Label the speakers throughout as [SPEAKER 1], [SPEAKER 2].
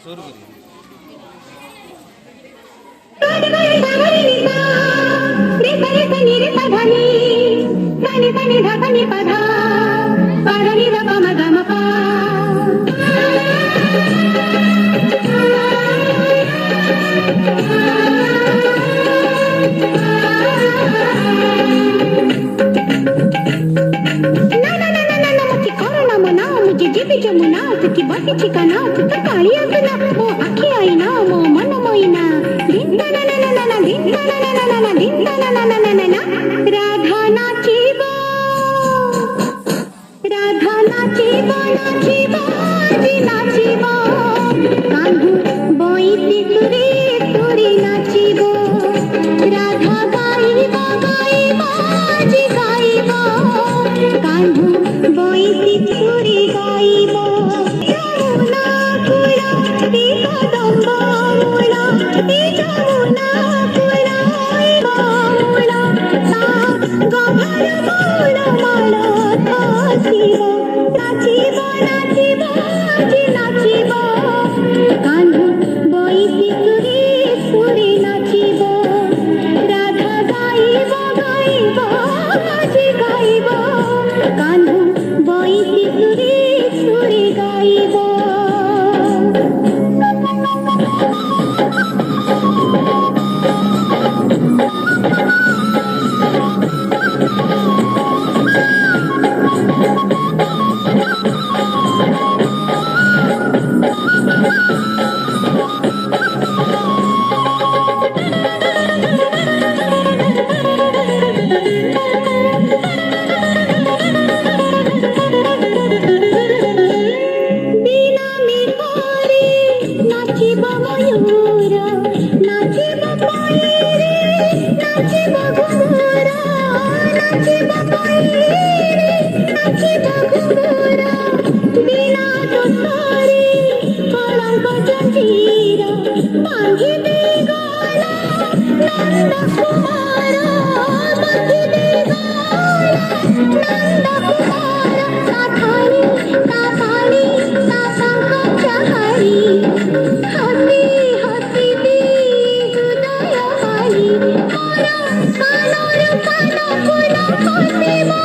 [SPEAKER 1] शुरू करिए।
[SPEAKER 2] जमुना तुझी बाकी ठिकाणा तुझं काळी असना मो आखी आईना मो मन मोईना दिन ना ना ना ना ना दिन ना ना ना ना ना दिन ना ना ना ना ना राधा नाचिबो जी नाचिबो कान्हू बोईती तुरे तुरे नाचिबो राधा गाइबो गाइबो जी गाइबो कान्हू बोईती तुरे गाइबो यमुना कुला कदंबा मुला यमुना कुला मुला ता गभर मुला माला नाचिबो नाचिबो नाचिबो जी नाचिबो कान्हू बोईती तुरे सुरे नाचिबो राधा गाइबो गाइबो जी गाइबो कान्हू बोईती तुरे सुरे गाइबो बीना में कोरी नाचिब मयूर नाचिब कोइरे नाचिब घुंघरा नाचिब कोइरे नाचिब घुंघरा बीना तो सारी कलंक जंजीरा बांधी दे गला नंद कुमार बांधी दे गला नंद कुमार साथानी साथानी सासंग चहारी हसी हसी दी हृदय हारी मोर कानोर कानो कुल हसिबो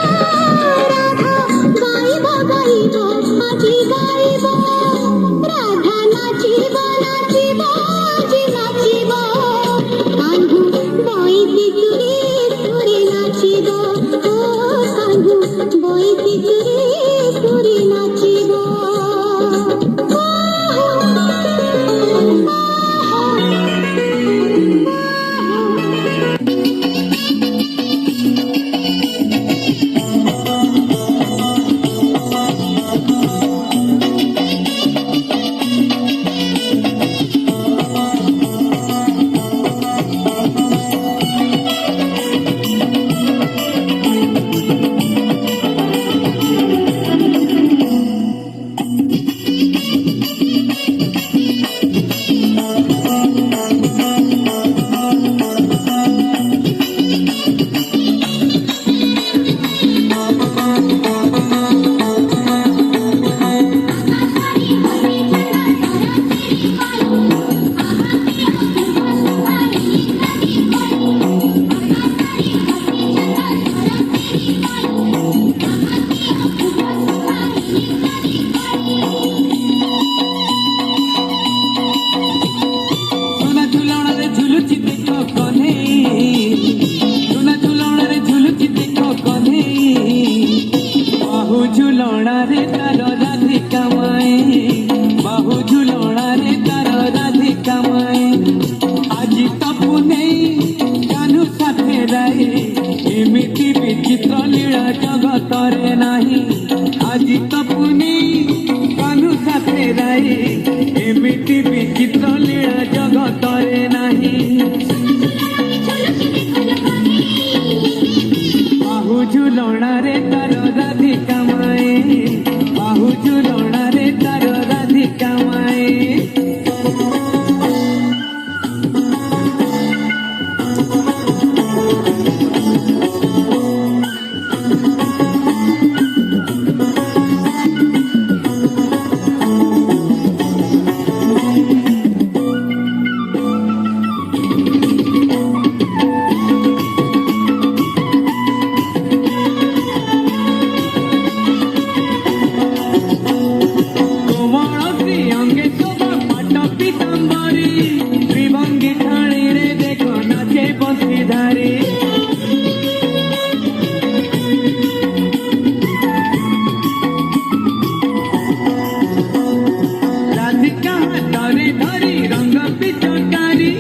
[SPEAKER 1] धरी धरी रंग पिचकारी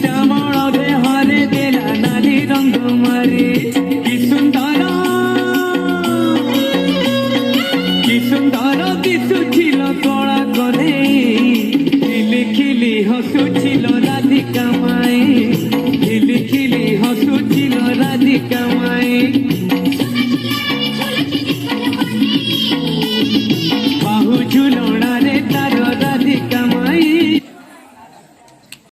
[SPEAKER 1] श्यामल देहरे देला नाली रंग मारी कि सुंदर दिशुछिल कला करे खिली खिली हसुछिल राधिका माई खिली खिली हसुछिल राधिका माई।